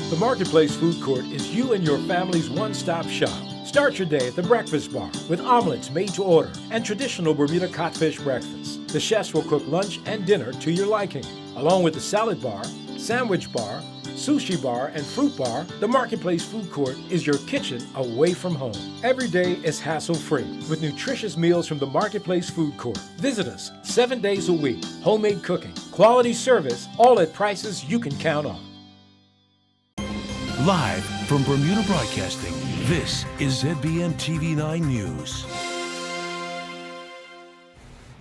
The Marketplace Food Court is you and your family's one-stop shop. Start your day at the Breakfast Bar with omelets made to order and traditional Bermuda codfish breakfast. The chefs will cook lunch and dinner to your liking. Along with the salad bar, sandwich bar, sushi bar, and fruit bar, the Marketplace Food Court is your kitchen away from home. Every day is hassle-free with nutritious meals from the Marketplace Food Court. Visit us 7 days a week. Homemade cooking, quality service, all at prices you can count on. Live from Bermuda Broadcasting, this is ZBM TV9 News.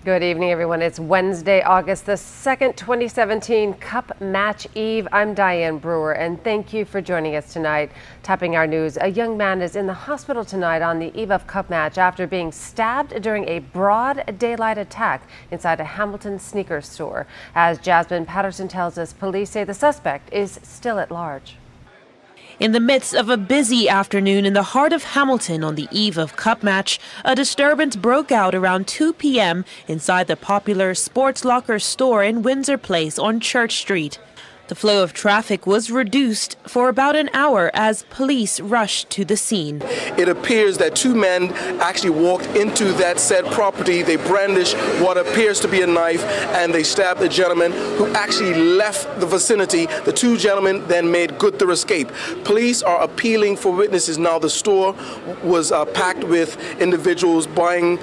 Good evening, everyone. It's Wednesday, August the 2nd, 2017, Cup Match Eve. I'm Dianne Brewer, and thank you for joining us tonight. Topping our news, a young man is in the hospital tonight on the eve of Cup Match after being stabbed during a broad daylight attack inside a Hamilton sneaker store. As Jasmine Patterson tells us, police say the suspect is still at large. In the midst of a busy afternoon in the heart of Hamilton on the eve of Cup Match, a disturbance broke out around 2 p.m. inside the popular Sports Locker store in Windsor Place on Church Street. The flow of traffic was reduced for about an hour as police rushed to the scene. It appears that two men actually walked into that said property. They brandished what appears to be a knife and they stabbed the gentleman who actually left the vicinity. The two gentlemen then made good their escape. Police are appealing for witnesses. Now the store was packed with individuals buying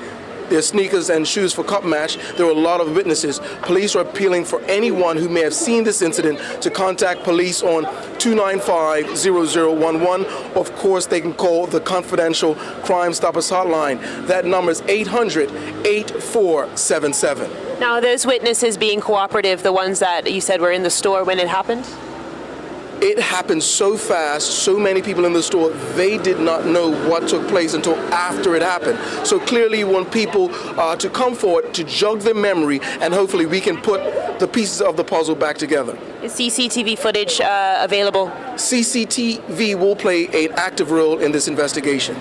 their sneakers and shoes for Cup Match. There were a lot of witnesses. Police are appealing for anyone who may have seen this incident to contact police on 295-0011. Of course, they can call the confidential Crime Stoppers hotline. That number is 800-8477. Now, are those witnesses being cooperative, the ones that you said were in the store when it happened? It happened so fast, so many people in the store, they did not know what took place until after it happened. So clearly you want people to come forward, to jog their memory, and hopefully we can put the pieces of the puzzle back together. Is CCTV footage available? CCTV will play an active role in this investigation.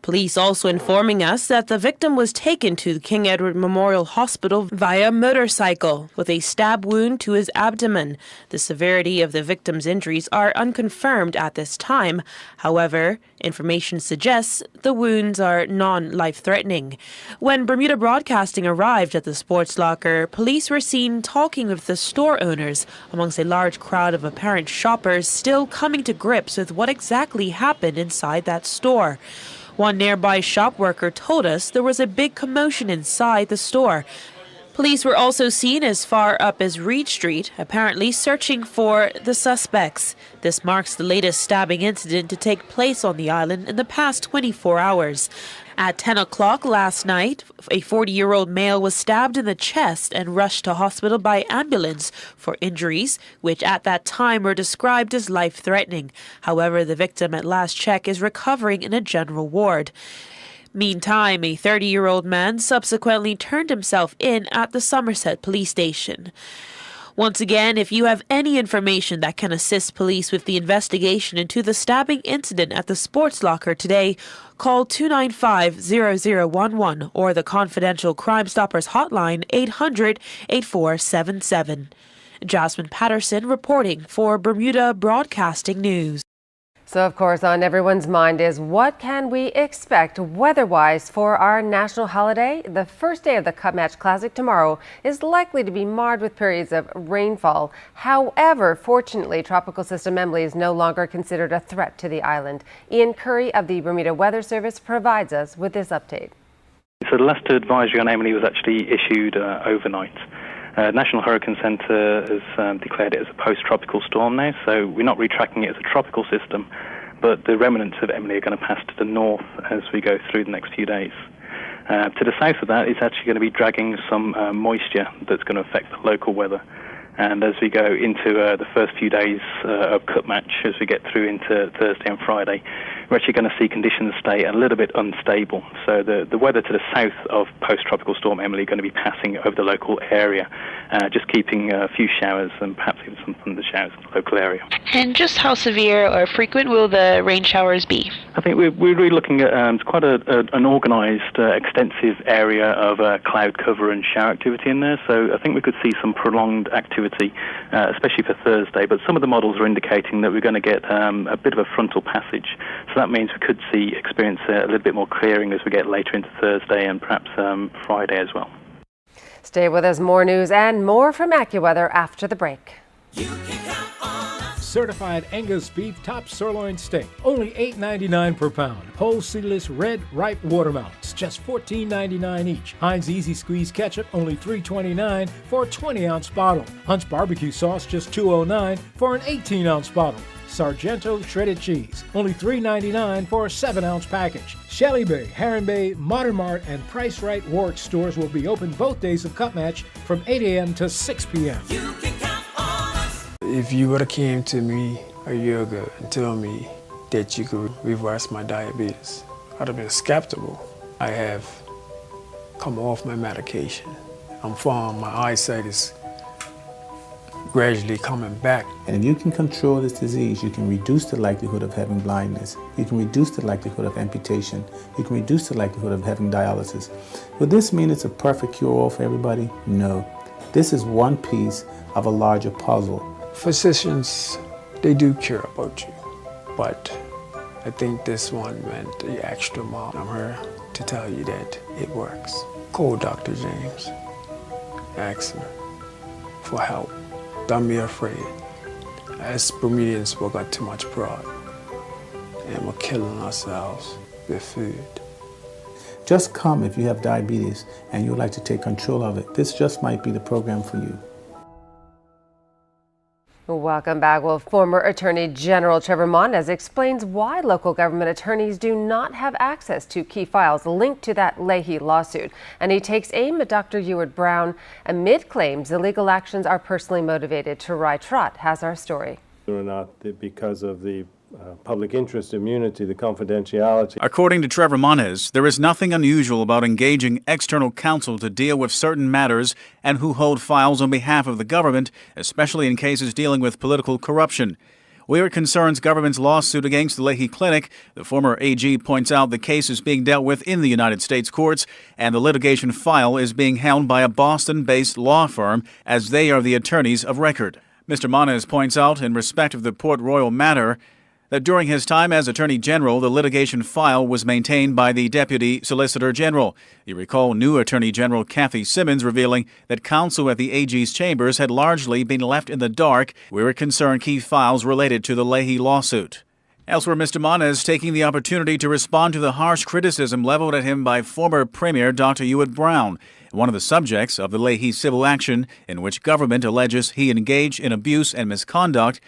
Police also informing us that the victim was taken to the King Edward Memorial Hospital via motorcycle with a stab wound to his abdomen. The severity of the victim's injuries are unconfirmed at this time. However, information suggests the wounds are non-life-threatening. When Bermuda Broadcasting arrived at the Sports Locker, police were seen talking with the store owners amongst a large crowd of apparent shoppers still coming to grips with what exactly happened inside that store. One nearby shop worker told us there was a big commotion inside the store. Police were also seen as far up as Reed Street, apparently searching for the suspects. This marks the latest stabbing incident to take place on the island in the past 24 hours. At 10 o'clock last night, a 40-year-old male was stabbed in the chest and rushed to hospital by ambulance for injuries, which at that time were described as life-threatening. However, the victim at last check is recovering in a general ward. Meantime, a 30-year-old man subsequently turned himself in at the Somerset police station. Once again, if you have any information that can assist police with the investigation into the stabbing incident at the Sports Locker today, call 295-0011 or the confidential Crime Stoppers hotline 800-8477. Jasmine Patterson reporting for Bermuda Broadcasting News. So, of course, on everyone's mind is what can we expect weather-wise for our national holiday? The first day of the Cup Match Classic tomorrow is likely to be marred with periods of rainfall. However, fortunately, Tropical System Emily is no longer considered a threat to the island. Ian Curry of the Bermuda Weather Service provides us with this update. So the last advisory on Emily was actually issued overnight. National Hurricane Center has declared it as a post-tropical storm now, so we're not retracking it as a tropical system, but the remnants of Emily are going to pass to the north as we go through the next few days. To the south of that, it's actually going to be dragging some moisture that's going to affect the local weather. And as we go into the first few days of Cup Match, as we get through into Thursday and Friday, we're actually going to see conditions stay a little bit unstable. So the weather to the south of post-tropical storm Emily is going to be passing over the local area. just keeping a few showers and perhaps even some thunder showers in the local area. And just how severe or frequent will the rain showers be? I think we're really looking at quite an organised, extensive area of cloud cover and shower activity in there. So I think we could see some prolonged activity, especially for Thursday. But some of the models are indicating that we're going to get a bit of a frontal passage. So that means we could experience a little bit more clearing as we get later into Thursday and perhaps Friday as well. Stay with us. More news and more from AccuWeather after the break. Certified Angus beef top sirloin steak, only $8.99 per pound. Whole seedless red ripe watermelons, just $14.99 each. Heinz Easy Squeeze ketchup, only $3.29 for a 20-ounce bottle. Hunt's barbecue sauce, just $2.09 for an 18-ounce bottle. Sargento shredded cheese, only $3.99 for a 7-ounce package. Shelley Bay, Heron Bay, Modern Mart, and Price Right Warwick stores will be open both days of Cup Match from 8 a.m. to 6 p.m. If you would have came to me a year ago and told me that you could reverse my diabetes, I'd have been skeptical. I have come off my medication. I'm fine. My eyesight is gradually coming back. And if you can control this disease, you can reduce the likelihood of having blindness. You can reduce the likelihood of amputation. You can reduce the likelihood of having dialysis. Would this mean it's a perfect cure-all for everybody? No. This is one piece of a larger puzzle. Physicians, they do care about you, but I think this one went the extra mile. I'm here to tell you that it works. Call Dr. James. Ask him for help. Don't be afraid. As Bermudians, we've got too much pride, and we're killing ourselves with food. Just come if you have diabetes and you'd like to take control of it. This just might be the program for you. Welcome back. Well, former Attorney General Trevor Mondes explains why local government attorneys do not have access to key files linked to that Leahy lawsuit. And he takes aim at Dr. Ewart Brown amid claims the legal actions are personally motivated. Tarai Trott has our story. Or not because of the public interest immunity, the confidentiality. According to Trevor Mondes, there is nothing unusual about engaging external counsel to deal with certain matters and who hold files on behalf of the government, especially in cases dealing with political corruption. Where it concerns government's lawsuit against the Leahy Clinic, the former AG points out the case is being dealt with in the United States courts, and the litigation file is being held by a Boston-based law firm as they are the attorneys of record. Mr. Mondes points out, in respect of the Port Royal matter, that during his time as Attorney General, the litigation file was maintained by the Deputy Solicitor General. You recall new Attorney General Kathy Simmons revealing that counsel at the AG's chambers had largely been left in the dark where it concerned key files related to the Leahy lawsuit. Elsewhere, Mr. Mondes taking the opportunity to respond to the harsh criticism leveled at him by former Premier Dr. Ewart Brown, one of the subjects of the Leahy civil action in which government alleges he engaged in abuse and misconduct.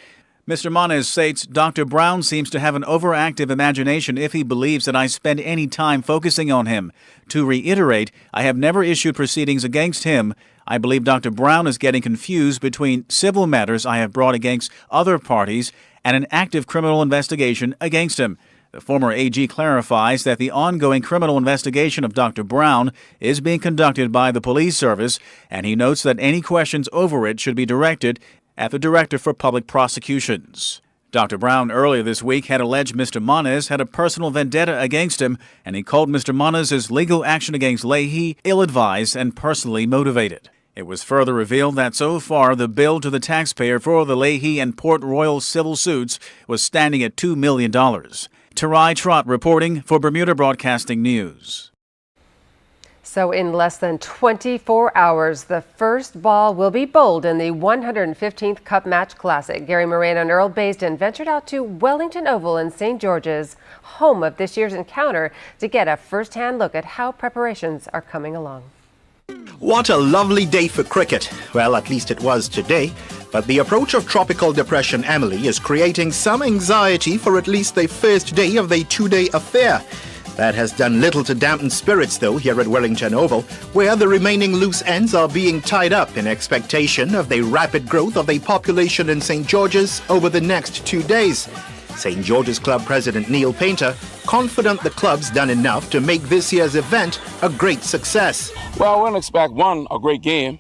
Mr. Mondes states, Dr. Brown seems to have an overactive imagination if he believes that I spend any time focusing on him. To reiterate, I have never issued proceedings against him. I believe Dr. Brown is getting confused between civil matters I have brought against other parties and an active criminal investigation against him. The former AG clarifies that the ongoing criminal investigation of Dr. Brown is being conducted by the police service, and he notes that any questions over it should be directed at the Director for Public Prosecutions. Dr. Brown earlier this week had alleged Mr. Mondes had a personal vendetta against him, and he called Mr. Mondes' legal action against Leahy ill-advised and personally motivated. It was further revealed that so far the bill to the taxpayer for the Leahy and Port Royal civil suits was standing at $2 million. Tarai Trott reporting for Bermuda Broadcasting News. So in less than 24 hours, the first ball will be bowled in the 115th Cup Match Classic. Gary Moreno and Earl Baisden ventured out to Wellington Oval in St. George's, home of this year's encounter, to get a first-hand look at how preparations are coming along. What a lovely day for cricket. Well, at least it was today. But the approach of Tropical Depression Emily is creating some anxiety for at least the first day of the two-day affair. That has done little to dampen spirits, though, here at Wellington Oval, where the remaining loose ends are being tied up in expectation of the rapid growth of the population in St. George's over the next 2 days. St. George's Club President Neil Painter confident the club's done enough to make this year's event a great success. Well, we'll expect, a great game.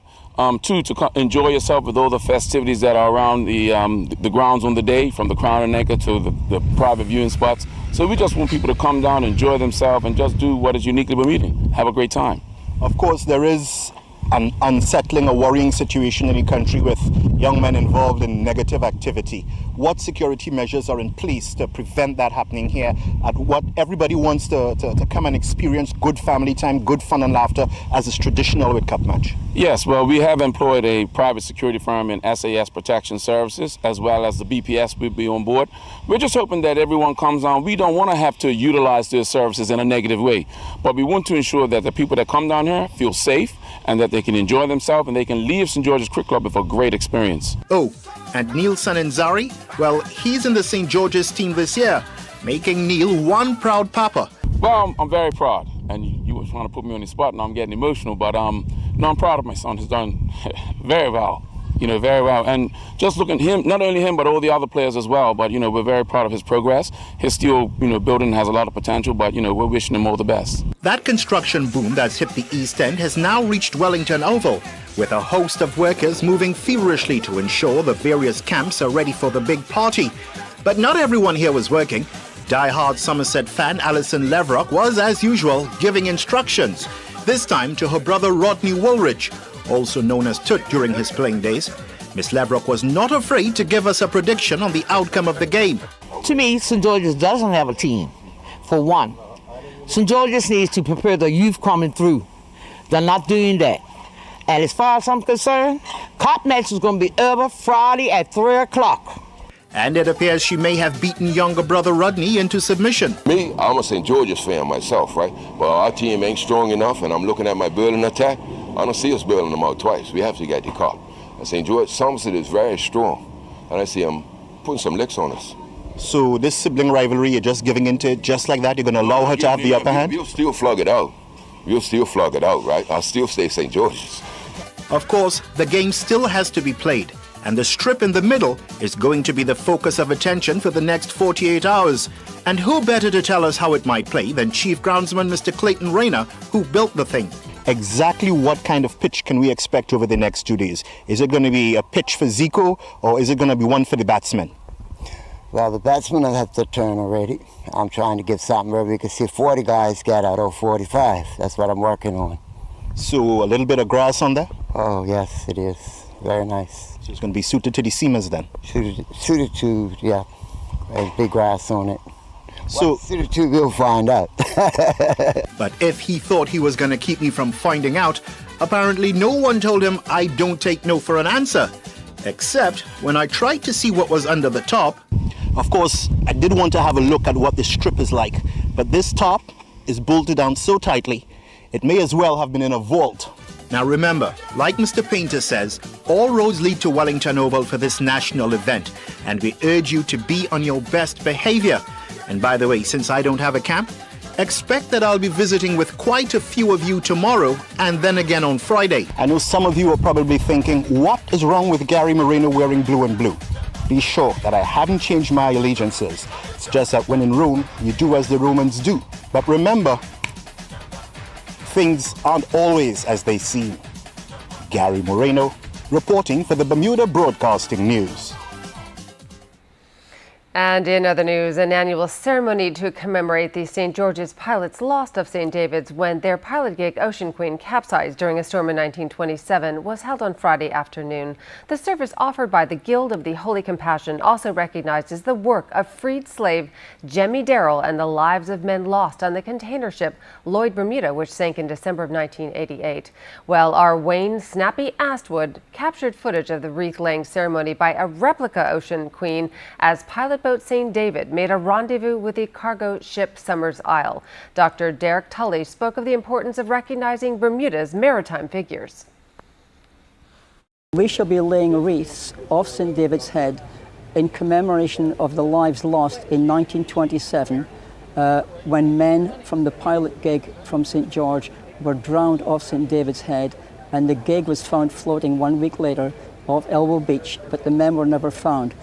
Two, to enjoy yourself with all the festivities that are around the grounds on the day, from the Crown and Anchor to the private viewing spots. So we just want people to come down, enjoy themselves, and just do what is uniquely Bermudan. Have a great time. Of course, there is an unsettling or worrying situation in the country with young men involved in negative activity. What security measures are in place to prevent that happening here at what everybody wants to come and experience good family time, good fun and laughter, as is traditional with Cup Match? Yes, well, we have employed a private security firm in SAS Protection Services, as well as the BPS will be on board. We're just hoping that everyone comes on. We don't want to have to utilize their services in a negative way, but we want to ensure that the people that come down here feel safe and that they can enjoy themselves and they can leave St. George's Cricket Club with a great experience. Oh, and Neil Sananzari, well, he's in the St. George's team this year, making Neil one proud papa. Well, I'm very proud, and you were trying to put me on the spot and I'm getting emotional, but no, I'm proud of my son. He's done very well, very well. And just looking at him, not only him, but all the other players as well, but, we're very proud of his progress. His steel, building has a lot of potential, but, we're wishing him all the best. That construction boom that's hit the East End has now reached Wellington Oval, with a host of workers moving feverishly to ensure the various camps are ready for the big party. But not everyone here was working. Die-hard Somerset fan Alison Leverock was, as usual, giving instructions, this time to her brother Rodney Woolridge, also known as Toot during his playing days. Miss Leverock was not afraid to give us a prediction on the outcome of the game. To me, St. George's doesn't have a team, for one. St. George's needs to prepare the youth coming through. They're not doing that. And as far as I'm concerned, Cup Match is going to be over Friday at 3 o'clock. And it appears she may have beaten younger brother Rodney into submission. Me, I'm a St. George's fan myself, right? But our team ain't strong enough, and I'm looking at my building attack. I don't see us building them out twice. We have to get the Cup. And St. George, Somerset is very strong, and I see them putting some licks on us. So this sibling rivalry, you're just giving into it just like that? You're going to allow her to have the upper hand? We'll still flog it out. We'll still flog it out, right? I'll still stay St. George's. Of course, the game still has to be played, and the strip in the middle is going to be the focus of attention for the next 48 hours. And who better to tell us how it might play than Chief Groundsman Mr. Clayton Rayner, who built the thing. Exactly what kind of pitch can we expect over the next 2 days? Is it going to be a pitch for Zico, or is it going to be one for the batsmen? Well, the batsmen have to turn already. I'm trying to get something where we can see 40 guys get out of 45. That's what I'm working on. So a little bit of grass on there? Oh, yes, it is. Very nice. So it's going to be suited to the seamers then? Suited to, yeah. There's big grass on it. So suited to, we'll find out. But if he thought he was going to keep me from finding out, apparently no one told him I don't take no for an answer. Except when I tried to see what was under the top. Of course, I did want to have a look at what the strip is like, but this top is bolted down so tightly, it may as well have been in a vault. Now remember, like Mr. Painter says, all roads lead to Wellington Oval for this national event, and we urge you to be on your best behavior. And by the way, since I don't have a camp, expect that I'll be visiting with quite a few of you tomorrow and then again on Friday. I know some of you are probably thinking, what is wrong with Gary Moreno wearing blue and blue? Be sure that I haven't changed my allegiances. It's just that when in Rome, you do as the Romans do. But remember, things aren't always as they seem. Gary Moreno, reporting for the Bermuda Broadcasting News. And in other news, an annual ceremony to commemorate the St. George's pilots lost off St. David's when their pilot gig Ocean Queen capsized during a storm in 1927 was held on Friday afternoon. The service offered by the Guild of the Holy Compassion also recognizes the work of freed slave Jemmy Darrell and the lives of men lost on the container ship Lloyd Bermuda, which sank in December of 1988. Well, our Wayne Snappy Astwood captured footage of the wreath-laying ceremony by a replica Ocean Queen as pilot boat St. David made a rendezvous with the cargo ship Somers Isle. Dr. Derek Tully spoke of the importance of recognizing Bermuda's maritime figures. We shall be laying wreaths off St. David's Head in commemoration of the lives lost in 1927 when men from the pilot gig from St. George were drowned off St. David's Head, and the gig was found floating 1 week later off Elbow Beach, but the men were never found.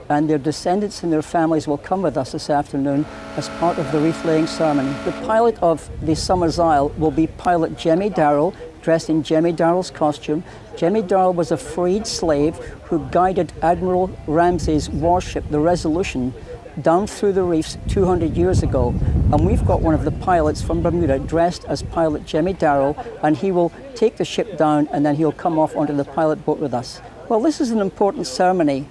And their descendants and their families will come with us this afternoon as part of the wreath-laying ceremony. The pilot of the Somers Isle will be pilot Jemmy Darrell, dressed in Jemmy Darrell's costume. Jemmy Darrell was a freed slave who guided Admiral Ramsay's warship, the Resolution, down through the reefs 200 years ago. And we've got one of the pilots from Bermuda dressed as pilot Jemmy Darrell, and he will take the ship down and then he'll come off onto the pilot boat with us. Well, this is an important ceremony,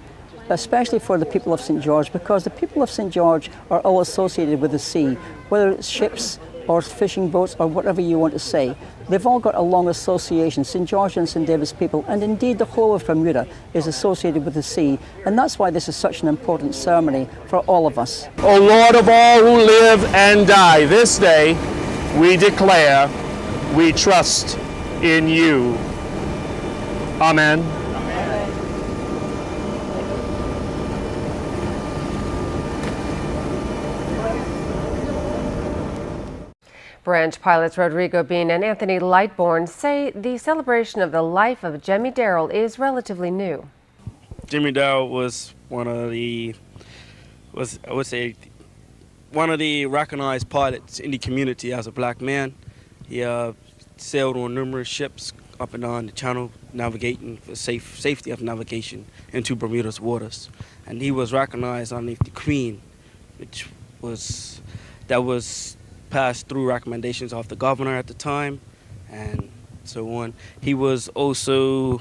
especially for the people of St. George, because the people of St. George are all associated with the sea, whether it's ships or fishing boats or whatever you want to say. They've all got a long association. St. George and St. David's people, and indeed the whole of Bermuda, is associated with the sea. And that's why this is such an important ceremony for all of us. O Lord of all who live and die, this day we declare we trust in you. Amen. Branch pilots Rodrigo Bean and Anthony Lightbourne say the celebration of the life of Jemmy Darrell is relatively new. Jemmy Darrell was one of the recognized pilots in the community as a black man. He sailed on numerous ships up and down the channel, navigating for safety of navigation into Bermuda's waters. And he was recognized underneath the Queen, that was passed through recommendations of the governor at the time and so on. He was also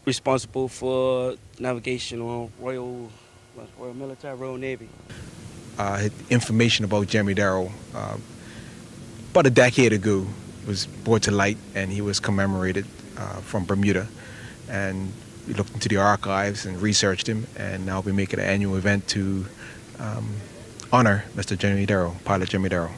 responsible for navigation on Royal Military, Royal Navy. Information about Jemmy Darrell about a decade ago was brought to light, and he was commemorated from Bermuda. And we looked into the archives and researched him, and now we make it an annual event to honor Mr. Jemmy Darrell, pilot Jemmy Darrell.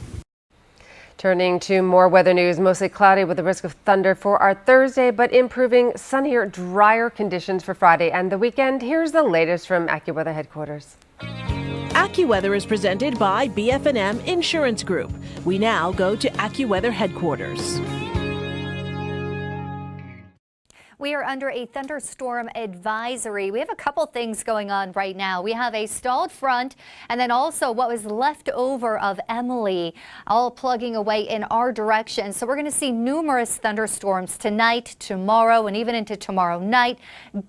Turning to more weather news, mostly cloudy with a risk of thunder for our Thursday, but improving sunnier, drier conditions for Friday and the weekend. Here's the latest from AccuWeather headquarters. AccuWeather is presented by BF&M Insurance Group. We now go to AccuWeather headquarters. We are under a thunderstorm advisory. We have a couple things going on right now. We have a stalled front and then also what was left over of Emily all plugging away in our direction. So we're going to see numerous thunderstorms tonight, tomorrow, and even into tomorrow night.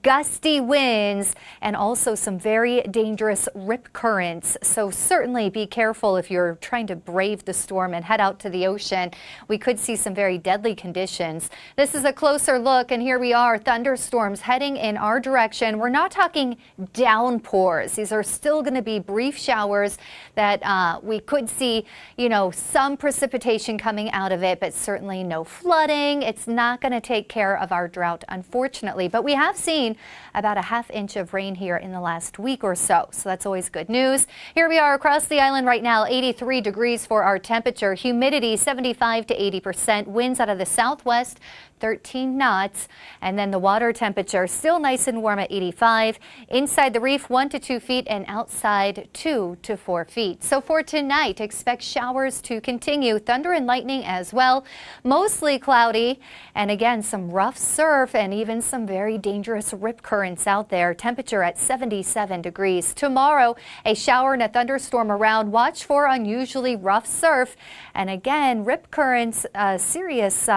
Gusty winds and also some very dangerous rip currents. So certainly be careful if you're trying to brave the storm and head out to the ocean. We could see some very deadly conditions. This is a closer look, and here we are. Thunderstorms heading in our direction. We're not talking downpours. These are still going to be brief showers that we could see, some precipitation coming out of it, but certainly no flooding. It's not going to take care of our drought, unfortunately. But we have seen about a ½ inch of rain here in the last week or so. So that's always good news. Here we are across the island right now, 83 degrees for our temperature, humidity 75 to 80%, winds out of the southwest, 13 knots, and then the water temperature still nice and warm at 85. Inside the reef 1 to 2 feet and outside 2 to 4 feet. So for tonight, expect showers to continue, thunder and lightning as well, mostly cloudy, and again some rough surf and even some very dangerous rip currents out there. Temperature at 77 degrees. Tomorrow, a shower and a thunderstorm around. Watch for unusually rough surf, and again rip currents, serious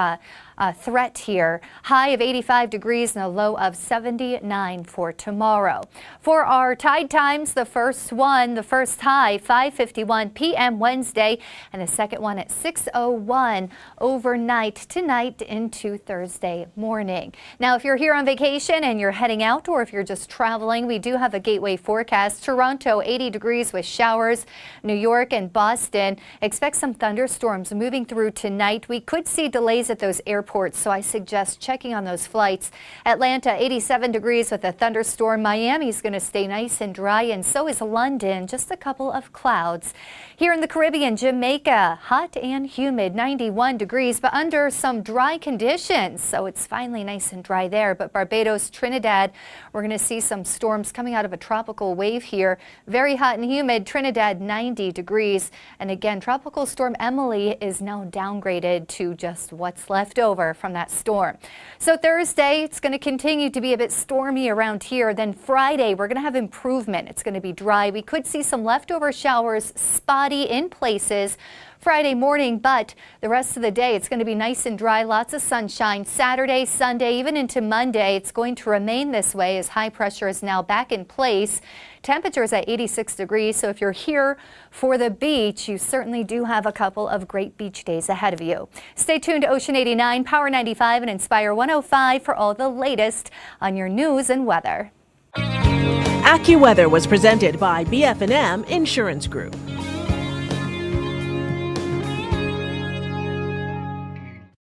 threat here. High of 85 degrees and a low of 79 for tomorrow. For our tide times, the first high 5:51 p.m. Wednesday, and the second one at 6:01 overnight tonight into Thursday morning. Now, if you're here on vacation and you're heading out, or if you're just traveling, we do have a gateway forecast. Toronto 80 degrees with showers. New York and Boston expect some thunderstorms moving through tonight. We could see delays at those airports, so I suggest checking on those flights. Atlanta 87 degrees with a thunderstorm. Miami's going to stay nice and dry, and so is London, just a couple of clouds. Here in the Caribbean, Jamaica, hot and humid, 91 degrees, but under some dry conditions, so it's finally nice and dry there. But Barbados, Trinidad, we're going to see some storms coming out of a tropical wave here. Very hot and humid, Trinidad 90 degrees, and again, Tropical Storm Emily is now downgraded to just what's left over from that storm. So Thursday, it's going to continue to be a bit stormy around here. Then Friday, we're going to have improvement. It's going to be dry. We could see some leftover showers, spotty in places. Friday morning, but the rest of the day it's going to be nice and dry, lots of sunshine. Saturday, Sunday, even into Monday, it's going to remain this way as high pressure is now back in place. Temperatures at 86 degrees, so if you're here for the beach, you certainly do have a couple of great beach days ahead of you. Stay tuned to Ocean 89, Power 95, and Inspire 105 for all the latest on your news and weather. AccuWeather was presented by BF&M Insurance Group.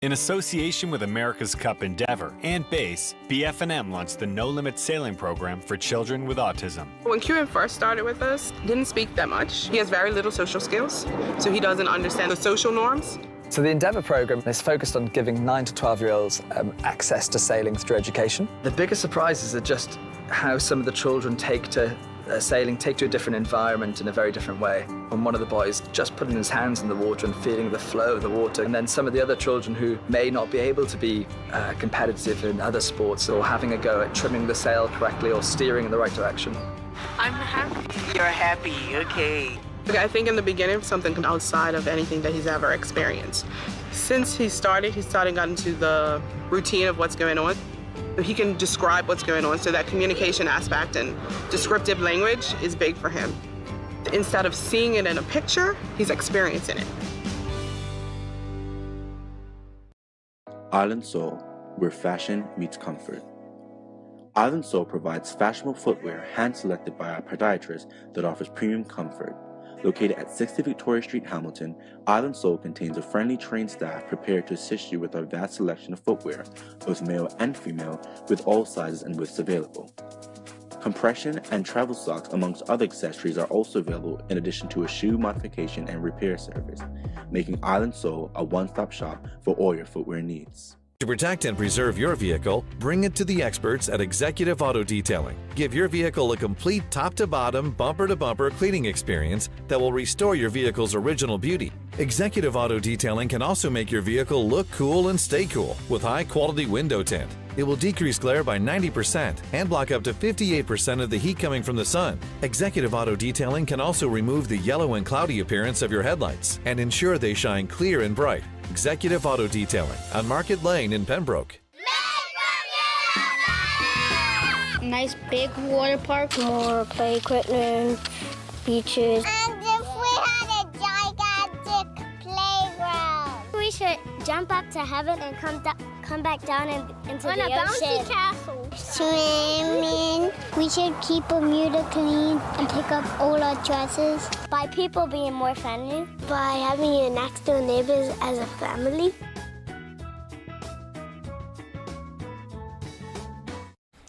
In association with America's Cup Endeavor and BASE, BF&M launched the No Limit Sailing Program for children with autism. When Kieran first started with us, didn't speak that much. He has very little social skills, so he doesn't understand the social norms. So the Endeavour programme is focused on giving 9 to 12-year-olds access to sailing through education. The biggest surprises are just how some of the children take to sailing, take to a different environment in a very different way. And one of the boys just putting his hands in the water and feeling the flow of the water. And then some of the other children who may not be able to be competitive in other sports, or having a go at trimming the sail correctly or steering in the right direction. I'm happy. You're happy, okay. I think in the beginning, something outside of anything that he's ever experienced. Since he started got into the routine of what's going on. He can describe what's going on, so that communication aspect and descriptive language is big for him. Instead of seeing it in a picture, he's experiencing it. Island Soul, where fashion meets comfort. Island Soul provides fashionable footwear hand-selected by our podiatrist that offers premium comfort. Located at 60 Victoria Street, Hamilton, Island Soul contains a friendly trained staff prepared to assist you with our vast selection of footwear, both male and female, with all sizes and widths available. Compression and travel socks, amongst other accessories, are also available in addition to a shoe modification and repair service, making Island Soul a one-stop shop for all your footwear needs. To protect and preserve your vehicle, bring it to the experts at Executive Auto Detailing. Give your vehicle a complete top-to-bottom, bumper-to-bumper cleaning experience that will restore your vehicle's original beauty. Executive Auto Detailing can also make your vehicle look cool and stay cool with high-quality window tint. It will decrease glare by 90% and block up to 58% of the heat coming from the sun. Executive Auto Detailing can also remove the yellow and cloudy appearance of your headlights and ensure they shine clear and bright. Executive Auto Detailing on Market Lane in Pembroke. Nice big water park, more play equipment, beaches. And if we had a gigantic playground. We should jump up to heaven and come back down into the ocean. On a bouncy castle. Swimming. We should keep Bermuda clean and pick up all our dresses. By people being more friendly. By having your next door neighbors as a family.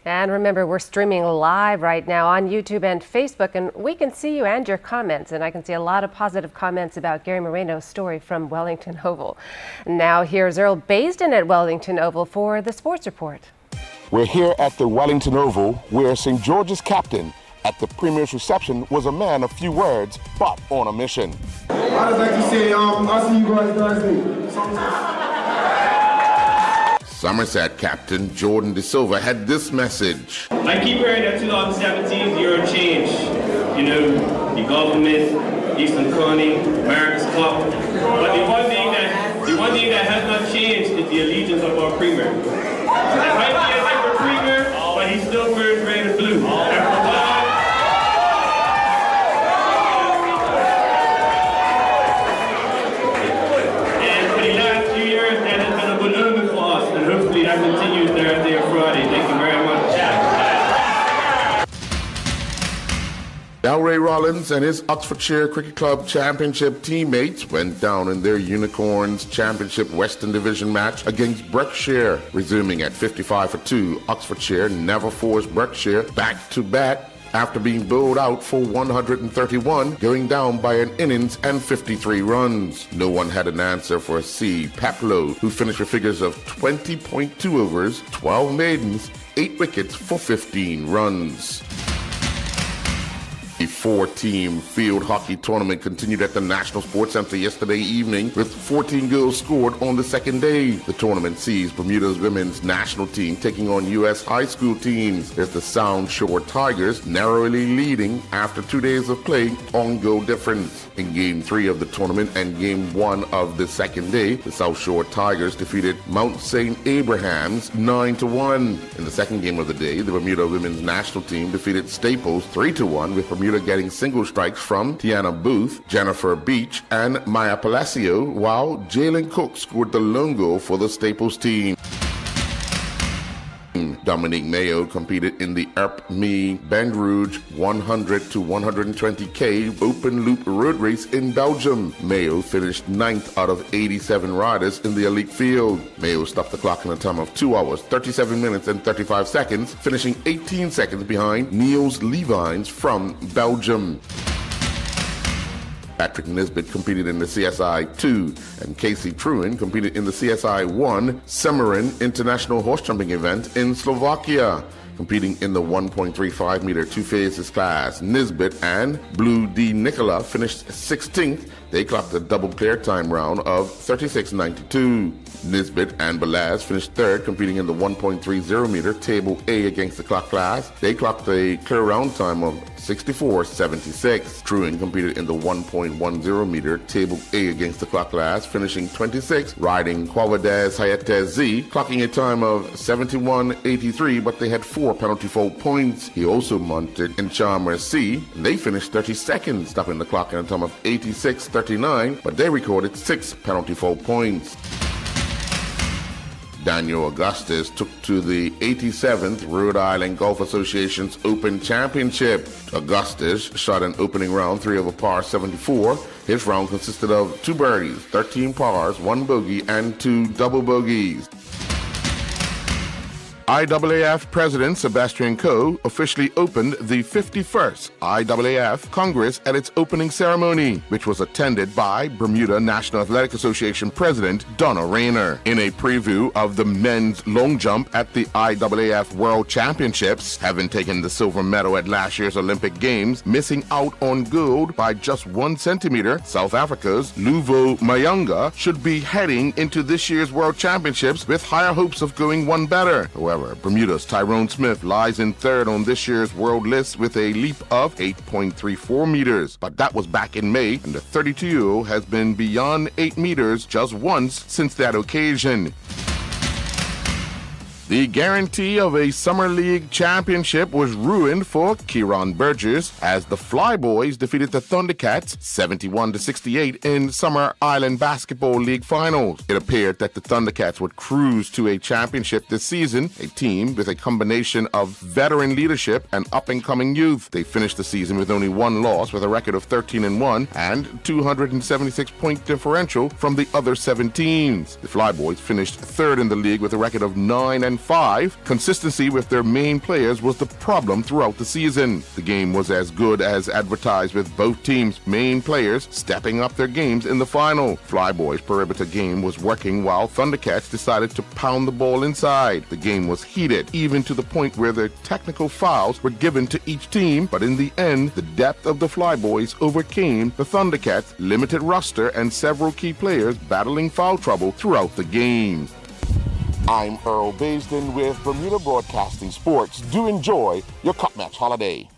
And remember, we're streaming live right now on YouTube and Facebook, and we can see you and your comments. And I can see a lot of positive comments about Gary Moreno's story from Wellington Oval. Now here's Earl Baisden at Wellington Oval for the Sports Report. We're here at the Wellington Oval, where St. George's captain at the Premier's reception was a man of few words, but on a mission. I just like to say, I'll see you guys Thursday. Somerset captain Jordan De Silva had this message. I keep hearing that 2017 is the year of change. You know, the government, Eastern County, America's Cup. But the one thing that has not changed is the allegiance of our premier. There might be a different premier, but he still wears red and blue. And for the last few years, that has been a good element for us, and hopefully that continues Thursday or Friday. Thank you very much. Delray Rollins and his Oxfordshire Cricket Club Championship teammates went down in their Unicorns Championship Western Division match against Berkshire. Resuming at 55 for 2, Oxfordshire never forced Berkshire back-to-back after being bowled out for 131, going down by an innings and 53 runs. No one had an answer for C. Paplow, who finished with figures of 20.2 overs, 12 maidens, 8 wickets for 15 runs. The 4-team field hockey tournament continued at the National Sports Center yesterday evening with 14 goals scored on the second day. The tournament sees Bermuda's women's national team taking on U.S. high school teams, with the Sound Shore Tigers narrowly leading after 2 days of play on goal difference. In Game 3 of the tournament and Game 1 of the second day, the South Shore Tigers defeated Mount St. Abraham's 9-1. In the second game of the day, the Bermuda women's national team defeated Staples 3-1, with Bermuda getting single strikes from Tiana Booth, Jennifer Beach, and Maya Palacio, while Jalen Cook scored the lone goal for the Staples team. Dominique Mayo competed in the ERP-Me Baton Rouge 100 to 120K open loop road race in Belgium. Mayo finished 9th out of 87 riders in the elite field. Mayo stopped the clock in a time of 2 hours, 37 minutes and 35 seconds, finishing 18 seconds behind Niels Levines from Belgium. Patrick Nisbet competed in the CSI 2, and Casey Truin competed in the CSI 1 Semerin International Horse Jumping event in Slovakia, competing in the 1.35 meter two phases class. Nisbet and Blue D. Nicola finished 16th. They clocked a double clear time round of 36.92. Nisbet and Balaz finished third, competing in the 1.30 meter table A against the clock class. They clocked a clear round time of 64.76. Truin competed in the 1.10 meter table A against the clock class, finishing 26th, riding Quavadez Hayatez Z, clocking a time of 71.83, but they had 4 penalty fault points. He also mounted in Charmer C, and they finished 32nd, stopping the clock in a time of 86.39, but they recorded 6 penalty fault points. Daniel Augustus took to the 87th Rhode Island Golf Association's Open Championship. Augustus shot an opening round 3 over par 74. His round consisted of 2 birdies, 13 pars, 1 bogey, and 2 double bogeys. IAAF President Sebastian Coe officially opened the 51st IAAF Congress at its opening ceremony, which was attended by Bermuda National Athletic Association President Donna Rayner. In a preview of the men's long jump at the IAAF World Championships, having taken the silver medal at last year's Olympic Games, missing out on gold by just 1 centimeter, South Africa's Luvo Mayanga should be heading into this year's World Championships with higher hopes of going one better. However, Bermuda's Tyrone Smith lies in third on this year's world list with a leap of 8.34 meters. But that was back in May, and the 32-year-old has been beyond 8 meters just once since that occasion. The guarantee of a Summer League championship was ruined for Kieran Burgess as the Flyboys defeated the Thundercats 71-68 in Summer Island Basketball League finals. It appeared that the Thundercats would cruise to a championship this season, a team with a combination of veteran leadership and up-and-coming youth. They finished the season with only 1 loss, with a record of 13-1 and 276-point differential from the other 7 teams. The Flyboys finished 3rd in the league with a record of 9-5. Consistency with their main players was the problem throughout the season. The game was as good as advertised, with both teams' main players stepping up their games in the final. Flyboys' perimeter game was working while Thundercats decided to pound the ball inside. The game was heated, even to the point where their technical fouls were given to each team, but in the end, the depth of the Flyboys overcame the Thundercats' limited roster and several key players battling foul trouble throughout the game. I'm Earl Baisden with Bermuda Broadcasting Sports. Do enjoy your Cup Match holiday.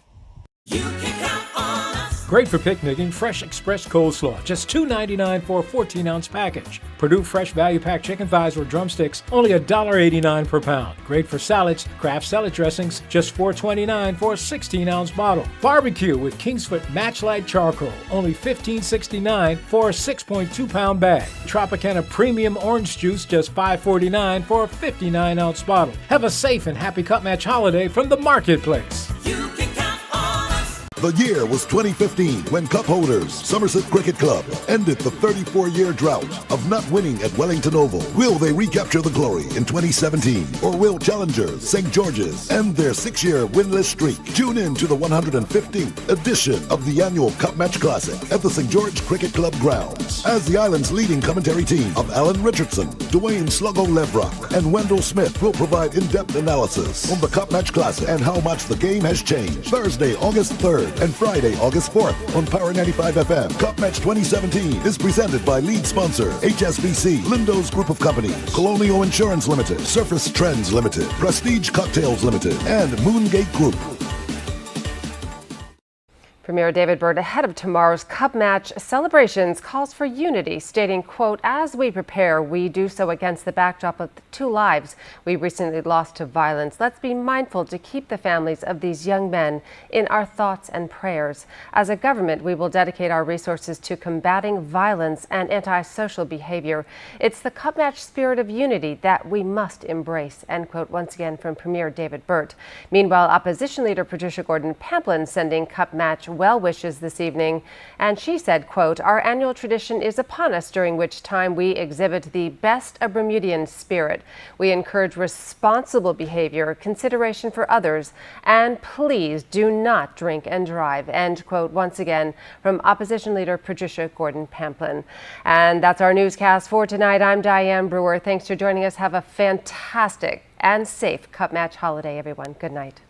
Great for picnicking, fresh express coleslaw, just $2.99 for a 14-ounce package. Purdue Fresh Value Pack chicken thighs or drumsticks, only $1.89 per pound. Great for salads, Kraft salad dressings, just $4.29 for a 16-ounce bottle. Barbecue with Kingsfoot Matchlight Charcoal, only $15.69 for a 6.2-pound bag. Tropicana Premium Orange Juice, just $5.49 for a 59-ounce bottle. Have a safe and happy Cup Match holiday from the marketplace. The year was 2015 when Cup holders Somerset Cricket Club ended the 34-year drought of not winning at Wellington Oval. Will they recapture the glory in 2017? Or will challengers St. George's end their 6-year winless streak? Tune in to the 115th edition of the annual Cup Match Classic at the St. George Cricket Club grounds. As the island's leading commentary team of Alan Richardson, Dwayne Sluggo Levrock, and Wendell Smith will provide in-depth analysis on the Cup Match Classic and how much the game has changed. Thursday, August 3rd, And Friday, August 4th on Power 95 FM. Cup Match 2017 is presented by lead sponsor HSBC, Lindo's Group of Companies, Colonial Insurance Limited, Surface Trends Limited, Prestige Cocktails Limited, and Moongate Group. Premier David Byrd, ahead of tomorrow's Cup Match celebrations, calls for unity, stating, quote, "As we prepare, we do so against the backdrop of the 2 lives we recently lost to violence. Let's be mindful to keep the families of these young men in our thoughts and prayers. As a government, we will dedicate our resources to combating violence and antisocial behavior. It's the Cup Match spirit of unity that we must embrace," end quote, once again from Premier David Byrd. Meanwhile, Opposition Leader Patricia Gordon Pamplin sending Cup Match well wishes this evening, and she said, quote, "Our annual tradition is upon us, during which time we exhibit the best of Bermudian spirit. We encourage responsible behavior, consideration for others, and please do not drink and drive," end quote, once again from Opposition Leader Patricia Gordon Pamplin. And that's our newscast for tonight. I'm Dianne Brewer. Thanks for joining us. Have a fantastic and safe Cup Match holiday, everyone. Good night.